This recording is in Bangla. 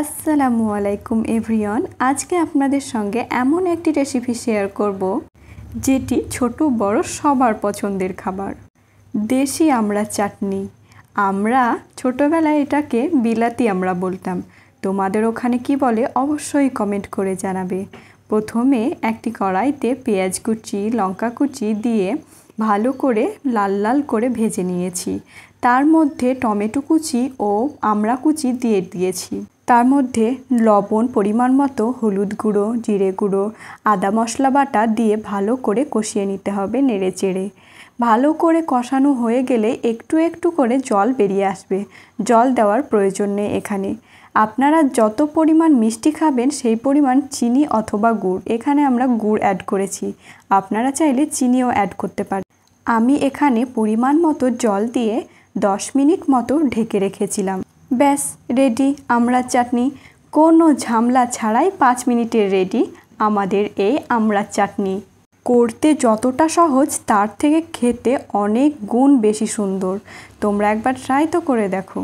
আসসালামু আলাইকুম এভরিওয়ান। আজকে আপনাদের সঙ্গে এমন একটি রেসিপি শেয়ার করব যেটি ছোট বড় সবার পছন্দের খাবার, দেশি আমড়া চাটনি। আমরা ছোটবেলায় এটাকে বিলাতি আমড়া বলতাম। তোমাদের ওখানে কি বলে অবশ্যই কমেন্ট করে জানাবে। প্রথমে একটি কড়াইতে পেঁয়াজ কুচি লঙ্কা কুচি দিয়ে ভালো করে লাল লাল করে ভেজে নিয়েছি। তার মধ্যে টমেটো কুচি ও আমড়া কুচি দিয়ে দিয়েছি। তার মধ্যে লবণ পরিমাণ মতো, হলুদ গুঁড়ো, জিরে গুঁড়ো, আদা মশলা বাটা দিয়ে ভালো করে কষিয়ে নিতে হবে নেড়ে চেড়ে। ভালো করে কষানো হয়ে গেলে একটু একটু করে জল বেরিয়ে আসবে। জল দেওয়ার প্রয়োজন নেই এখানে। আপনারা যত পরিমাণ মিষ্টি খাবেন সেই পরিমাণ চিনি অথবা গুড়, এখানে আমরা গুড় অ্যাড করেছি, আপনারা চাইলে চিনিও অ্যাড করতে পারেন। আমি এখানে পরিমাণ মতো জল দিয়ে 10 মিনিট মতো ঢেকে রেখেছিলাম। ব্যাস রেডি আমড়ার চাটনি। কোনো ঝামেলা ছাড়াই 5 মিনিটের রেডি আমাদের এই আমড়ার চাটনি। করতে যতটা সহজ তার থেকে খেতে অনেক গুণ বেশি সুন্দর। তোমরা একবার ট্রাই তো করে দেখো।